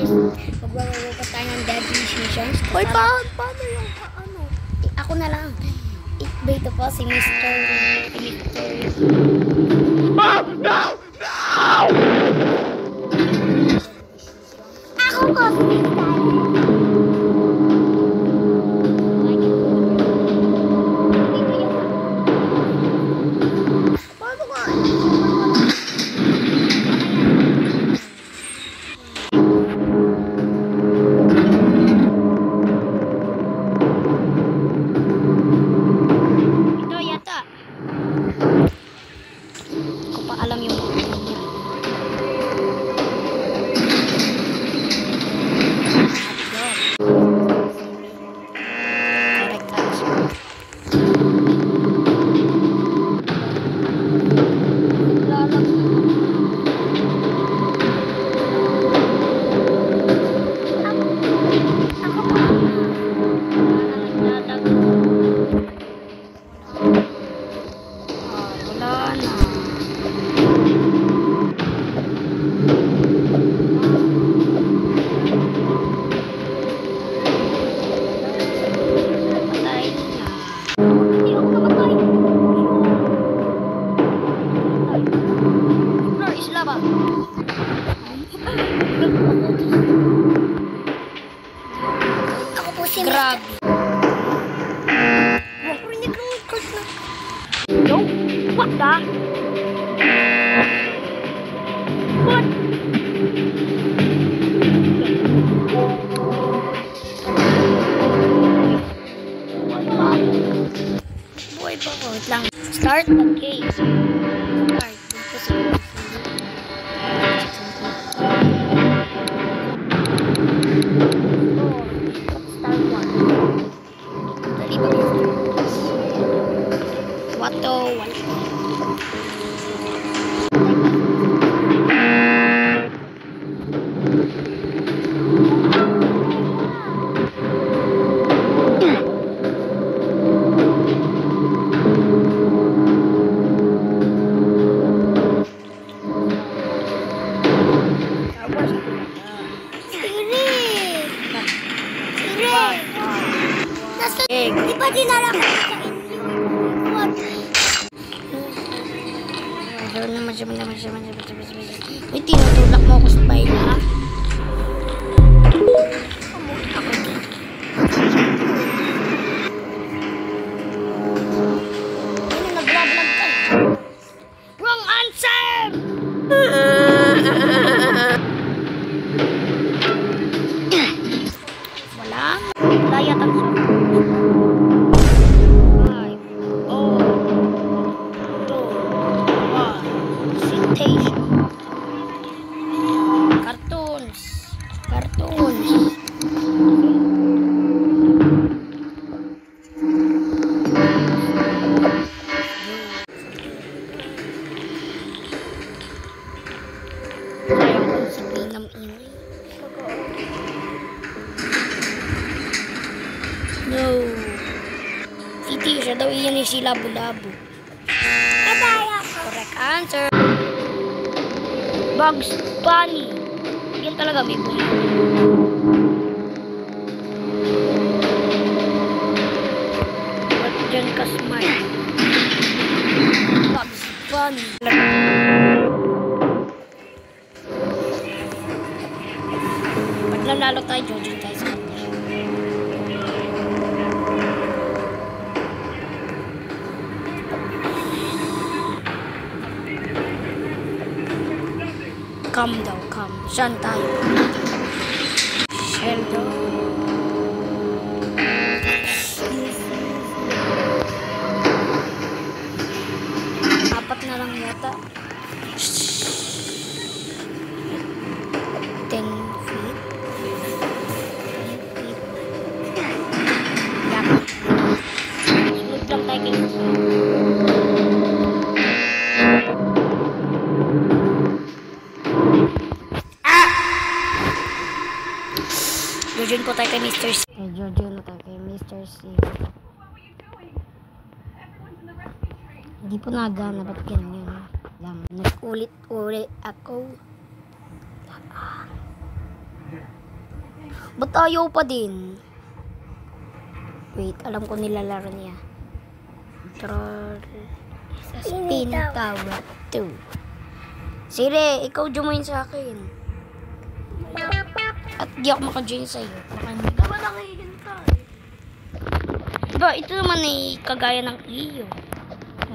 guys, magwawawapat tayo ng deadly decisions. Uy, paano yung ano? Ako na lang. Ito po si Mr. Oh, no! Ako po si Mr. Alam yung niya. Correct answer. Wala na. Ako po si Grabe. Yo, what the? What? Boy pa ko. Wait lang. Start the game. Start. Di ba dinala ka sa inyo? What? May tinutulak mo ako sa bahay na. Nag-vlog ka. Wrong answer! Wala. Layat ang song. 5, 4, 2, 1. Citation. Cartoons. Kaya kong sabihin ng ingay. No. Si Tisha daw iyan si Labo-Labo. Kabaya ko. Correct answer. Bugs Bunny. Yan talaga may bunny. Ba't dyan ka smile? Bugs Bunny. Pag nanalo tayo, judging tayo sa kanya. Come daw, come. Saan tayo? Hello. Apat na lang yata. 10 feet. 10 feet. Yap. Sunod lang tayo kayo. Jojoin po tayo kay Mr. C. Jojoin po tayo kay Mr. C. Hindi po nagana. Ba't ganyan? Nag-ulit-ulit ako. Ba't ayaw pa din? Wait, alam ko nilalaro niya. Troll. Sa spin tower 2. Sire, ikaw jumoin sa akin. At di ako maka-join sa'yo. Dapat nakikinta eh. Diba, ito naman ay kagaya ng iyo.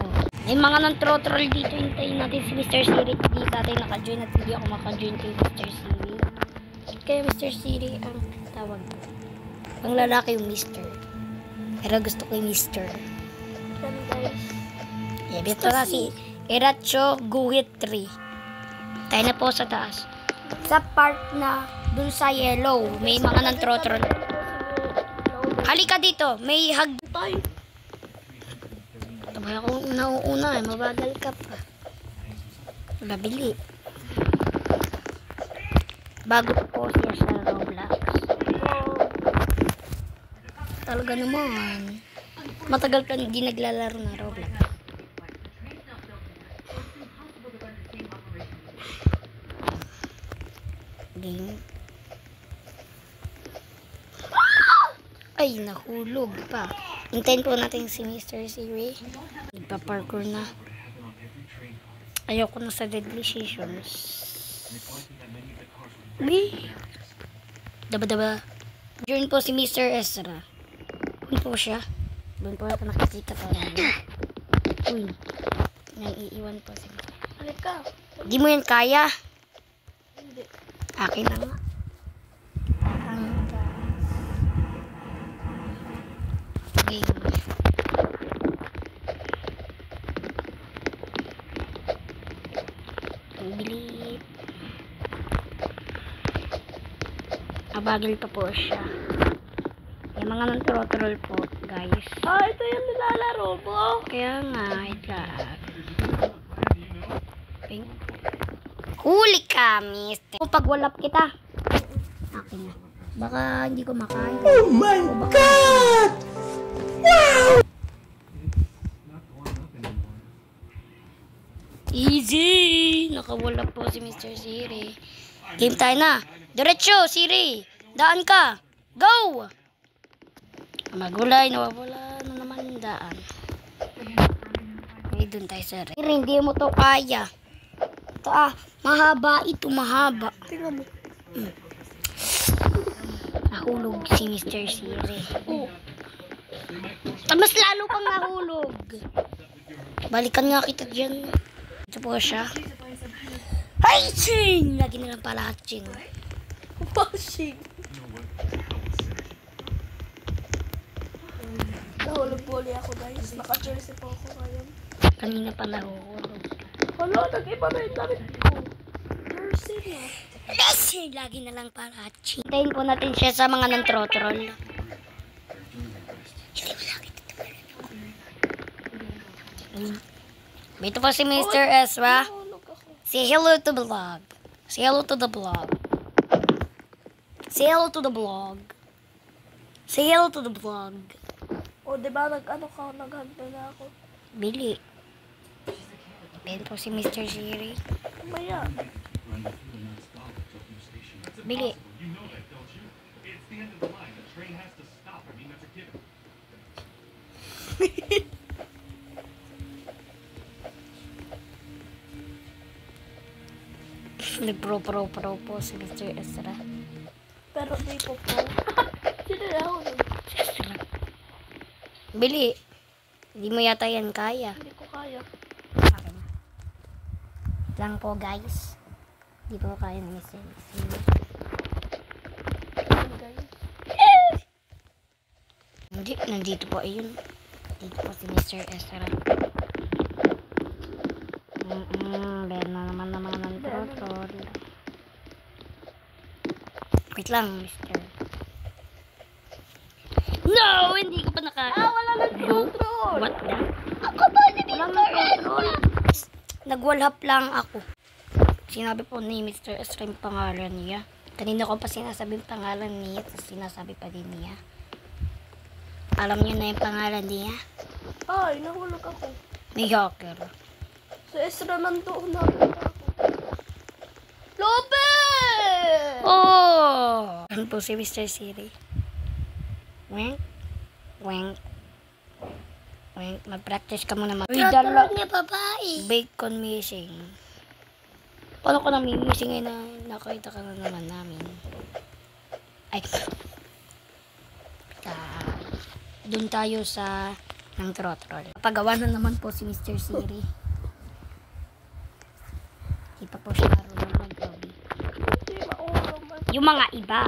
Oh. Ay mga nang troll dito. Hintayin natin si Mr. Siri. Hindi sa atin naka-join at hindi ako maka-join kay Mr. Siri. Kaya Mr. Siri ang tawag. Ang lalaki yung Mr. Pero gusto ko yung Mr. Yan guys. Yeah, dito na si Iracho Guhit 3. Tayo na po sa taas. Sa part na dun sa yellow, may mga nang troll. Halika dito, may hag Tayo. Tabay ako nauuna eh, mabagal ka pa. Mabili. Bago po siya sa Roblox. Talaga naman. Matagal ka hindi naglalaro ng Roblox. Game. Ay, nahulog pa. Hintayin po natin si Mr. Siri. Nagpa-parkour na. Ayoko na sa Deadly Sessions. Daba-daba. Diyan po si Mr. Ezra. Doon po siya. Doon po ako nakikita pa rin. Uy. Naiiwan po siya. Halika. Di mo yan kaya. Hindi. Akin na nga. Game. Bilit. Abagal pa po siya. Yung mga nang-troll po, guys. Ah, ito yung nilalaro mo. Kaya nga, ito. Huli ka, mister. Kung pagwalap kita. Akin na. Baka hindi ko makain. Oh my God! Wow! Easy! Nakawala po si Mr. Siri. Game tayo na. Diretso, Siri. Daan ka. Go! Magulay, nawawala na naman yung daan. May dun tayo, sir. Siri, hindi mo to kaya. Ito mahaba ito, mahaba. Tingnan mo. Nahulog si Mr. Siri. Mas lalo pang nahulog. Balikan nga kita dyan. Ito po siya. Ay, ching! Lagi na lang pala ching. Washing. Nahulog po ulit ako guys. Naka-jersey po ako ngayon. Kanina pa nahulog. Hala, nag-iba na yung damit ko. Jersey na. Lessing! Lagi na lang pala ching. Hintayin po natin siya sa mga nang-troll. Hindi mo lang ito. Ito po si Mr. Ezra. Nahulog ako. Say hello to the vlog. Say hello to the vlog. Say hello to the vlog. Say hello to the vlog. O, diba naghanda na ako. Bili. Ayan po si Mr. Siri. Maya. Bili. Nag-pro po si Mr. Ezra. Pero di po po. Sino na ako nun? Ezra. Bili. Hindi mo yata yan kaya. Hindi ko kaya. Lang po guys. Hindi po kaya ng Mr. Ezra. Ayun, guys. Hindi, nandito po ayun. Dito po si Mr. Ezra. Meron na naman ng troll. Wait lang, Mr. No! Hindi ko pa Wala nag-control. What the? Ako ba si Mr. Ezra? Nagwalhap lang ako. Sinabi po ni Mr. Ezra yung pangalan niya. Kanina ko pa sinasabi yung pangalan niya. Tapos sinasabi pa din niya. Alam niyo na yung pangalan niya? Ay, nahulog ako. May hacker. Sa Ezra nandoon na ako. Lope! Oh! naman po si Mr. Siri. Wink. Wink. Wink. Mag-practice ka muna. Uy, Trotrol niya babae. bacon missing. Paano ka missing ay nakita ka na naman namin? Ay. Doon tayo sa ng trotrol. Pagawa na naman po si Mr. Siri. Hindi pa po siya marunong mag-lobby. Yung mga iba.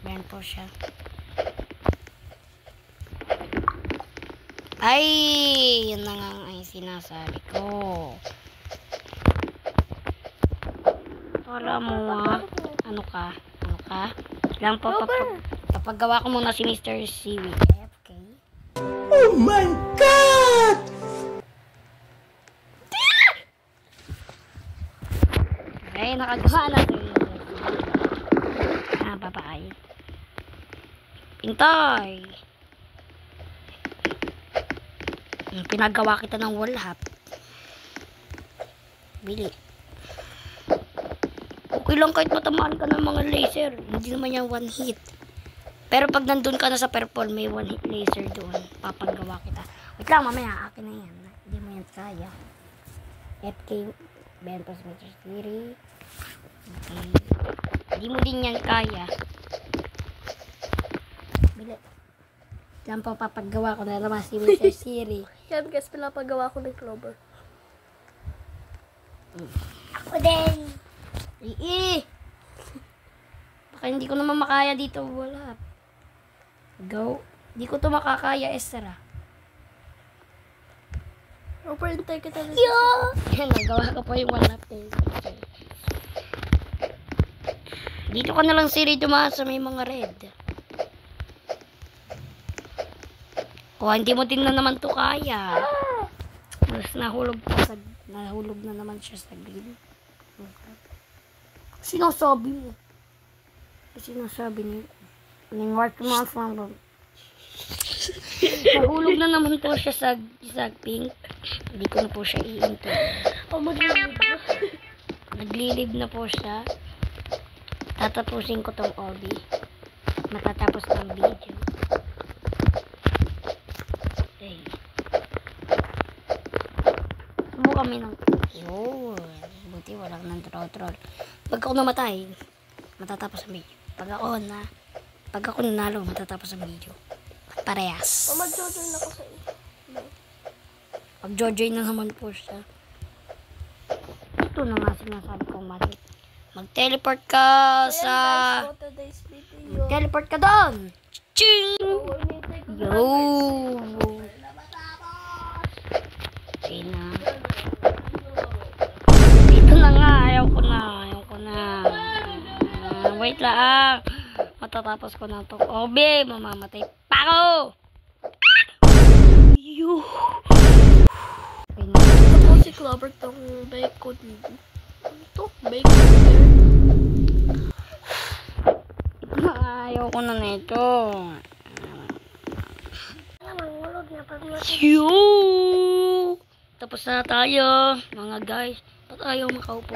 Meron po siya. Ay, yun na nga ang sinasabi ko. Para mo ano ka? Lang po papagawa ko muna si Mr. Siri. FK. Oh my God! Okay, nakagawa na si babae. Hintay. Pinagawa kita ng wall hap. Bili. Okay lang kahit matamaan ka ng mga laser. Hindi naman yan one hit. Pero pag nandun ka na sa purple, may one hit laser doon. Papagawa kita. Wait lang, mamaya. Akin na yan. Hindi mo yan kaya. FK. Bentos Mr. Siri. Okay. Hindi mo din yan kaya. Bili. Lang po papagawa ko na naman si Mr. Siri. Yan guys, pinapagawa ko ng Clover. Ako din. Baka hindi ko naman makaya dito. Wala. Go. Hindi ko to makakaya, Esther. Hintay kita na. Yo! Yan, nagawa ko po yung one lap. Dito ka na lang Siri dumaan sa may mga red. O, hindi mo din na naman to kaya. Mas nahulog na naman siya sa green. Sinasabi mo. Sinasabi niyo. Ningwart mo ang phone. Nahulog na naman po siya sa pink. Hindi ko na po siya iinto. Naglilib na po siya. Tatapusin ko tong obi. Matatapos ang video. Okay. Sumo kami ng... Yun. Buti walang ng troll. Pag ako namatay, matatapos ang video. Pag ako nanalo, matatapos ang video. Parehas. Mag-join ako sa iyo. Mag-join na naman po siya. Ito na nga sinasabi kong mag-teleport ka sa... So today's video. Teleport ka doon! Ching! Yo! Okay na. Dito na nga. Ayaw ko na. Wait lang. Matatapos ko na itong obi. Mamamatay pa ako! Yo! Okay na. Ito si Clover tong bacon. Ito, bacon there. Ayaw ko na nito. Mahulog na pag Yo! Tapos na tayo, mga guys. Ba't ayaw makaupo?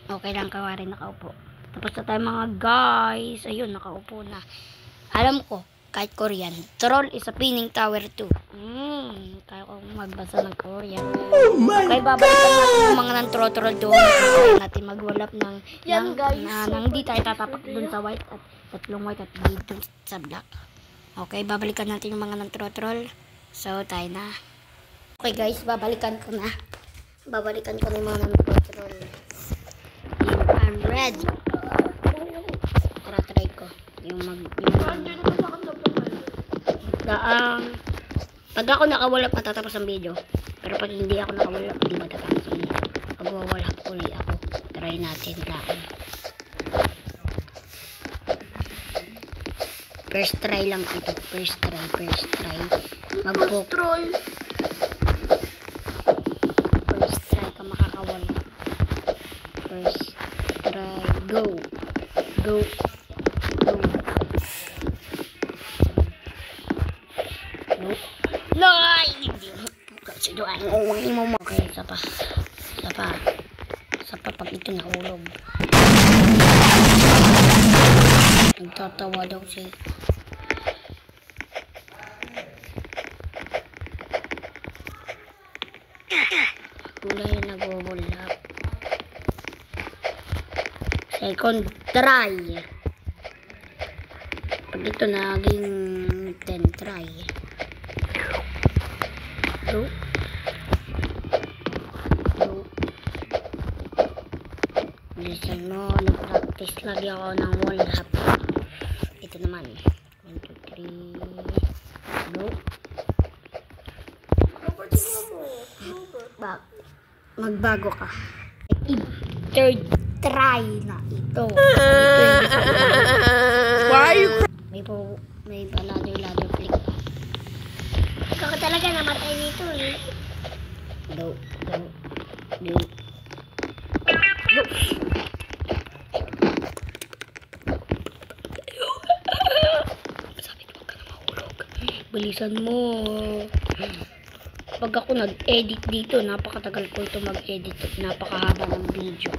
Okay lang, kawarin nakaupo. Tapos na tayo, mga guys. Ayun, nakaupo na. Alam ko, kahit Korean, troll is a pinning tower too. Kaya ko magbasa ng Korean. Oh my Okay, babalikan natin yung mga ng troll doon. Kaya natin magwalap ng Yan, guys. hindi tayo tatapak doon sa white at tatlong white at dito sa black. Okay, babalikan natin yung mga ng troll. So, tayo na. Okay guys, babalikan ko na. Babalikan ko na yung mga ng troll. I'm ready. Para try ko. Pag ako nakawalap, matatapos ang video. Pero pag hindi ako nakawalap, hindi matatapos ang video. Pag wawalap uli ako, try natin lang. First try lang ito. First try. Troll. First try ka makakawala. First try. Go. No! Hindi mo. Kasi doon. Okay, isa pa kapag ito nahulog. Nagtatawa daw siya. Kulay nagwawalap. Second try. Pag ito naging 10 try. Go. Listen mo, nag-practice lagi ako ng wall hop. Ito naman. 1, 2, 3. Go. Magbago ka. Third try na ito. Why you May ladder flick. Ikaw ka talaga namatay dito eh. Go. Sabi ko, huwag ka na mahulog. Bilisan mo. Pag ako nag-edit dito, napakatagal ko ito mag-edit. Napakahaba ng video.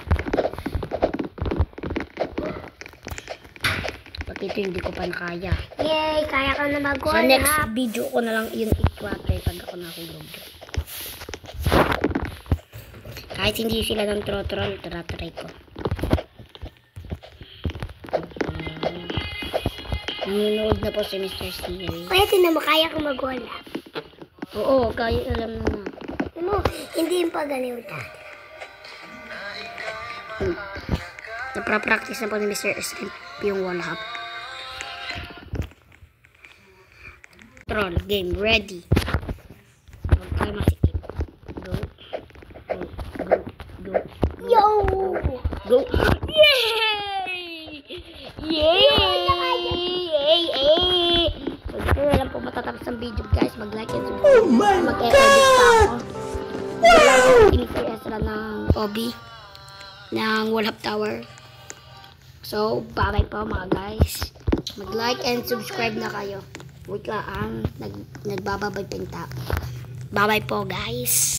Pag ito hindi ko pa nakaya. Yay, kaya ka na mag-wall Sa next hop. video ko na lang yun i-try pag ako nahulog. Kahit hindi sila ng throttle, try ko. Nanonood na po si Mr. Siri. Kaya tinan mo, kaya ka mag-wall hop. Oo, kaya alam mo na. Ano, hindi yung pagaliw ka. Naprapractice na po ni Mr. Shrimp yung wall hop. Troll, game, ready. Huwag kayo masikip. Go. Yo! Go. Yay! Pag lang po matatapos ang video guys, mag-like and subscribe. Oh my Mag-edit pa ako. Wow! Ini-PS lang ng hobby ng wall hop tower. So, bye-bye po mga guys. Mag-like and subscribe na kayo. Wait lang, nagbababay pinta. Bye-bye po guys.